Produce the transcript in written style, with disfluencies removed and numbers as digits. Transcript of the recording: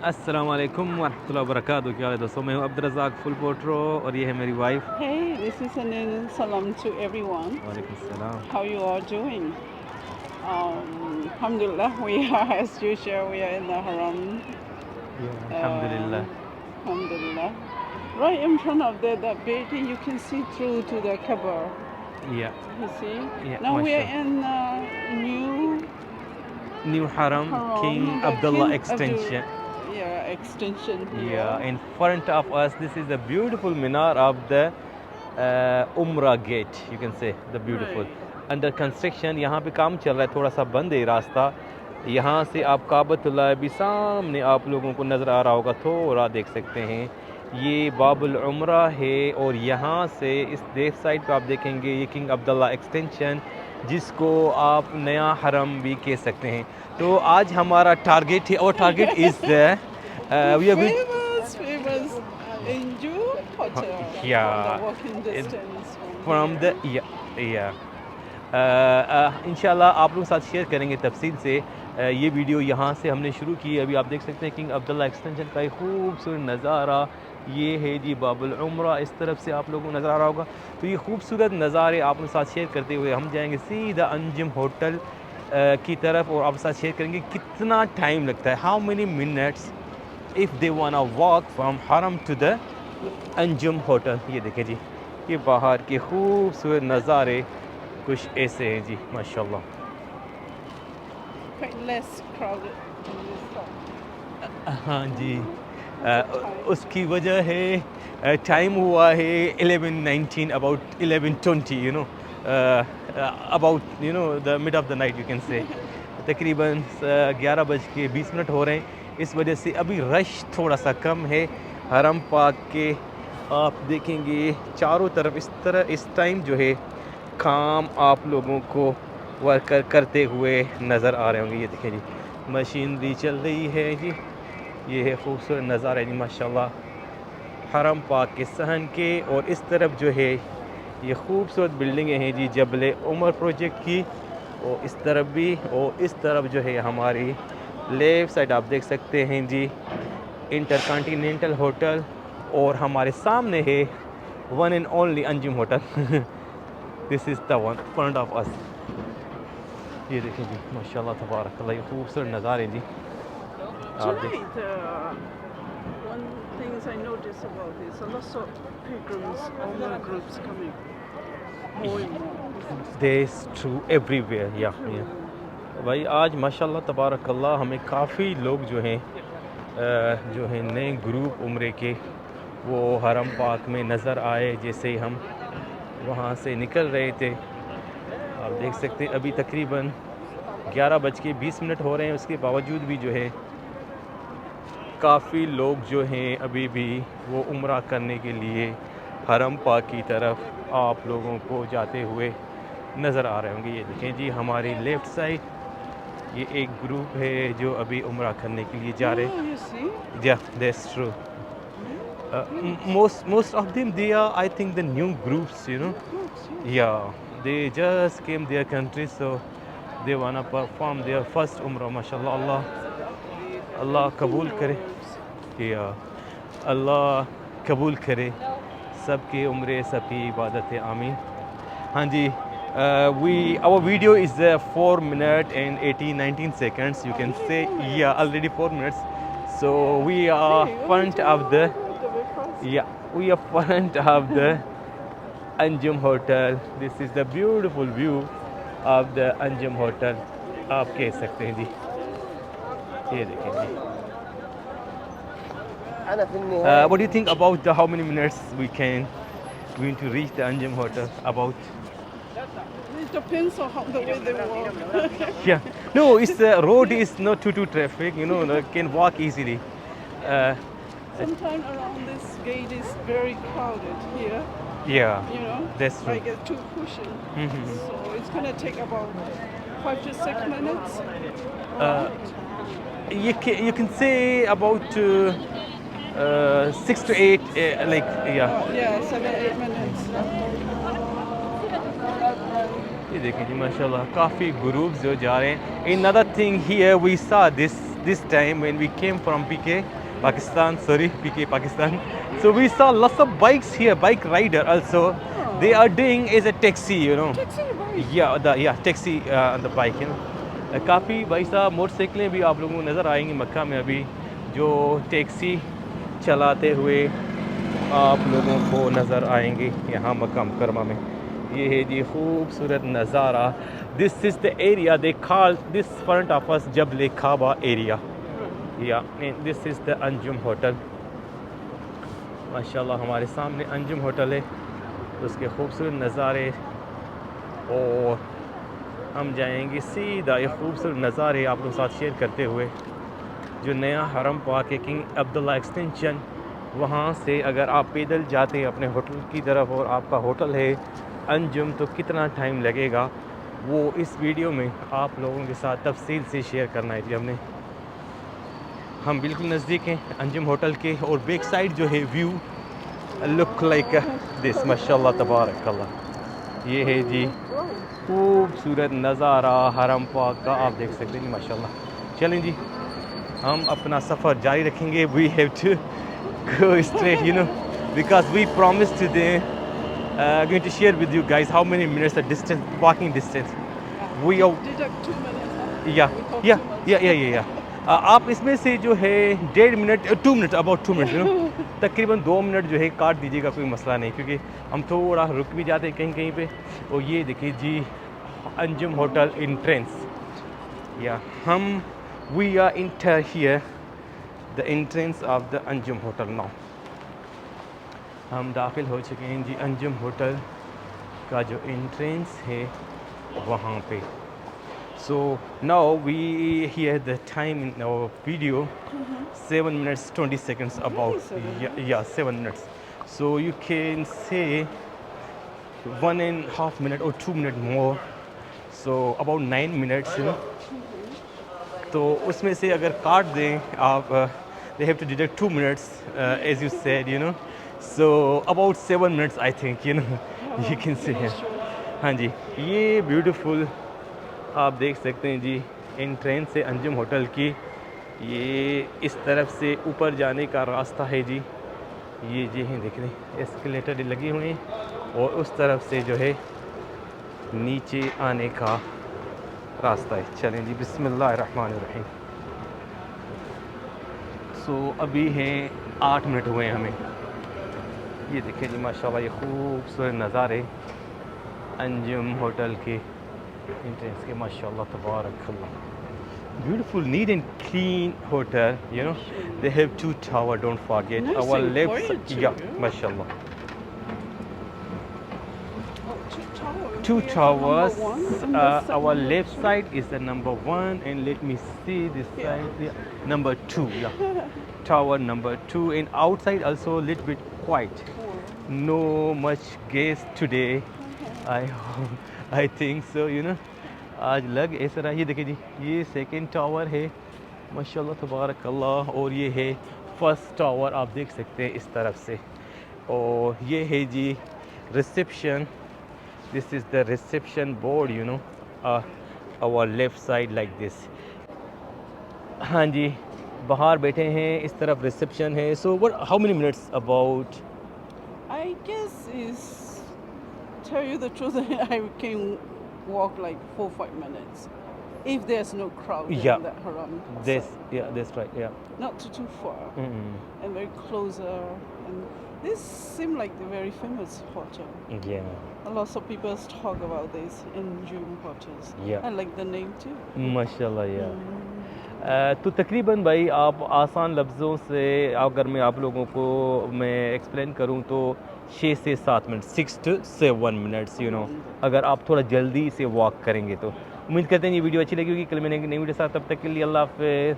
अस्सलाम वालेकुम वरहमतुल्लाहि वबरकातुहू। क्या हाल है दोस्तों, मैं हूँ अब्दुल रज़ाक फुल पोट्रो और ये है मेरी wife. Hey, this is an salam to everyone. वालेकुम सलाम। How you all doing? Alhamdulillah, we are as usual. We are in the haram. अल्हम्दुलिल्लाह। Alhamdulillah. Right in front of that building, you can see through to the Kaaba. या You see? या Now we are माशाल्लाह। in new new हरम haram, king the Abdullah King Abdul, extension. yeah, extension Yeah, here. in front of us, this is the beautiful minar of the Umrah gate. You can say the beautiful. Right. Under construction, यहाँ पे काम चल रहा है, थोड़ा सा बंद है रास्ता। यहाँ से आप काबतुल्लाह भी सामने आप लोगों को नज़र आ रहा होगा, थोड़ा देख सकते हैं। ये बाबुल उम्रा है और यहाँ से इस लेफ्ट साइड पे आप देखेंगे ये किंग अब्दुल्ला एक्सटेंशन, जिसको आप नया हरम भी कह सकते हैं। तो आज हमारा टारगेट है, और target is The we are going famous Inju Hotel on या the walking distance from from the here. या इंशाल्लाह आप लोगों के साथ शेयर करेंगे तफसील से। ये वीडियो यहाँ से हमने शुरू की। अभी आप देख सकते हैं किंग अब्दुल्ला एक्सटेंशन का एक खूबसूरत नज़ारा। ये है जी बाबुल उम्रा, इस तरफ से आप लोगों को नज़र आ रहा होगा। तो ये खूबसूरत नज़ारे आप लोगों के साथ शेयर करते हुए हम जाएंगे सीधा अंजुम होटल की तरफ, और आप साथ शेयर करेंगे कितना टाइम लगता है, how many minutes if they वांना walk from हरम टू द अंजुम होटल। ये देखें जी, ये बाहर के खूबसूरत नज़ारे कुछ ऐसे हैं जी माशाल्लाह। Quite less crowded in this time. हाँ जी, What's the time? उसकी वजह है टाइम हुआ है 11:19, about 11:20, you know, about you know the mid of the night you can say. तकरीबन 11:20 हो रहे हैं। इस वजह से अभी रश थोड़ा सा कम है हरम पाक के। आप देखेंगे चारों तरफ इस तरह इस टाइम जो है काम आप लोगों को वर्कर करते हुए नज़र आ रहे होंगे। ये देखें जी, मशीनरी चल रही है जी। ये है खूबसूरत नज़ारा जी माशाल्लाह हरम पाक के सहन के। और इस तरफ जो है ये खूबसूरत बिल्डिंगें हैं जी जबल उमर प्रोजेक्ट की, और इस तरफ भी, और इस तरफ जो है हमारी लेफ़्ट साइड आप देख सकते हैं जी इंटरकॉन्टिनेंटल होटल, और हमारे सामने है one and only Anjum hotel. This is the one front of अस। ये देखें जी माशाल्लाह तबारकल्लाह, ये खूबसूरत नज़ारे जी आप देख। Tonight, one thing I noticed about this, a lot of pilgrims, Umrah groups coming, more and more. There's true everywhere, या भाई आज माशाल्लाह तबारकल्लाह हमें काफ़ी लोग जो हैं नए ग्रुप उम्रे के वो हरम पाक में नज़र आए। जैसे ही हम वहाँ से निकल रहे थे, आप देख सकते हैं अभी तकरीबन 11:20 हो रहे हैं। उसके बावजूद भी जो है काफ़ी लोग जो हैं अभी भी वो उम्रा करने के लिए हरम पाक की तरफ आप लोगों को जाते हुए नज़र आ रहे होंगे। ये देखें जी हमारी लेफ़्ट साइड ये एक ग्रुप है जो अभी उम्रा करने के लिए जा रहे। Oh, you see? या that's true. most of them they are, I think, the new groups, you know. Groups, yeah. Yeah, they just came their country, so they wanna perform their first umrah. MashaAllah, Allah कबूल करे। या अल्लाह कबूल करे सबके उम्रे सबकी इबादत है, आमीन। हाँ जी, our video is 4 minutes and 19 seconds, you can say. Yeah, already 4 minutes. So we are front of the we are front of the Anjum Hotel. This is the beautiful view of the Anjum Hotel. आप कह सकते हैं जी, ये देखें जी। What do you think about how many minutes we can going to reach the Anjum Hotel? About It depends on how the way they walk. yeah, no, it's the road is not too traffic. You know, they can walk easily. Uh, Sometimes around this gate is very crowded here, yeah, you know, that's true. like it's too pushing. Mhm. So it's gonna take about 5 to 6 minutes. You can say about 6 to 8, like yeah. Yeah, 7, 8 minutes. ये देखें जी माशाल्लाह काफ़ी groups जो जा रहे हैं। Another thing here we saw this this time when we came from PK, Pakistan. Sorry, PK, Pakistan. So we saw lots of bikes here, bike rider also. They are doing is a taxi, you know. Taxi bike. Yeah, taxi on the bike, you know. काफ़ी भाई साहब मोटरसाइकिलें भी आप लोगों को नज़र आएंगी मक्का में अभी जो टैक्सी चलाते हुए आप लोगों को नज़र आएंगे यहाँ मक्का मुकरमा में। ये है जी खूबसूरत नज़ारा। This is the area they call this front of us Jabal Khaba area या this is the Anjum hotel. माशाल्लाह हमारे सामने अंजुम होटल है, उसके खूबसूरत नज़ारे और हम जाएंगे सीधा ये खूबसूरत नज़ारे आप लोगों के साथ शेयर करते हुए जो नया हरम पाक है किंग अब्दुल्ला एक्सटेंशन, वहाँ से अगर आप पैदल जाते हैं अपने होटल की तरफ और आपका होटल है अंजुम तो कितना टाइम लगेगा वो इस वीडियो में आप लोगों के साथ तफसील से शेयर करना है जी। हम बिल्कुल नज़दीक हैं अंजुम होटल के और बैक साइड जो है व्यू लुक लाइक दिस माशाल्लाह तबारक अल्लाह। ये है जी खूबसूरत नज़ारा हरम पाक का, आप देख सकते हैं जी माशाल्लाह। चलें जी हम अपना सफ़र जारी रखेंगे। We have to go straight you know because we promise to they going to share with you guys how many minutes the distance, walking distance. We are Deduct 2 minutes. Huh? या आप इसमें से जो है 1.5 minute 2 minute about 2 minute you know तकरीबन 2 minute जो है काट दीजिएगा, कोई मसला नहीं क्योंकि हम थोड़ा रुक भी जाते हैं कहीं कहीं पे। और ये देखिए जी अंजुम होटल एंट्रेंस या हम we are enter here the entrance of the Anjum hotel. Now हम दाखिल हो चुके हैं जी अंजुम होटल का जो एंट्रेंस है वहाँ पे। So now we hear the time in our video 7 minutes 20 seconds about yeah 7 minutes. So you can say 1.5 minute or 2 minute more. So about 9 minutes you know. तो उसमें से अगर काट दें आप they have to deduct 2 minutes as you said you know. So about 7 minutes I think you know you can say here. हाँ जी ये beautiful आप देख सकते हैं जी एंट्रेंस से अंजुम होटल की। ये इस तरफ से ऊपर जाने का रास्ता है जी, ये जी हैं देख रहे हैं एस्केलेटर लगी हुई हैं और उस तरफ से जो है नीचे आने का रास्ता है। चलें जी बिस्मिल्लाहिर्रहमानिर्रहीम। सो अभी हैं 8 मिनट हुए हैं हमें। ये देखिए जी माशाल्लाह ये खूबसूरत नज़ारे अंजुम होटल के entrance के माशाल्लाह तबारकल्लाह। Beautiful, neat and clean hotel. You know, they have 2 towers. Don't forget. Nice Our and left quiet side, too, yeah, yeah. mashallah. Oh, 2 towers. 2 We are towers. number 1 and the Our second left one. side is the number 1, and let me see this Yeah. side. Yeah, number 2. Yeah, tower number 2, and outside also a little bit quiet. No much guests today. I think so. You know. आज लग ऐसा रहा। ये देखिए जी ये second tower है माशाल्लाह तबारक अल्लाह और ये है फर्स्ट टावर आप देख सकते हैं इस तरफ से। और ये है जी reception, this is the reception board you know our left side like this. हाँ जी बाहर बैठे हैं इस तरफ रिसेप्शन है। So what how many minutes about I guess is tell you the truth, I can walk like 4-5 minutes if there's no crowd Yeah. in that haram. this side. yeah that's right yeah Not too far mm-hmm. and very closer. And this seemed like the very famous hotel. yeah A lot of people talk about this in June hotels. Yeah. I like the name too. माशाल्लाह या तो तकरीबन भाई आप आसान लफ्ज़ों से अगर मैं आप लोगों को मैं एक्सप्लेन करूं तो 6 से 7 minute 6 to 7 minutes you know अगर आप थोड़ा जल्दी से वॉक करेंगे तो। उम्मीद करते हैं ये वीडियो अच्छी लगी होगी। कल मैंने एक नई वीडियो साथ, तब तक के लिए अल्लाह हाफ़िज़।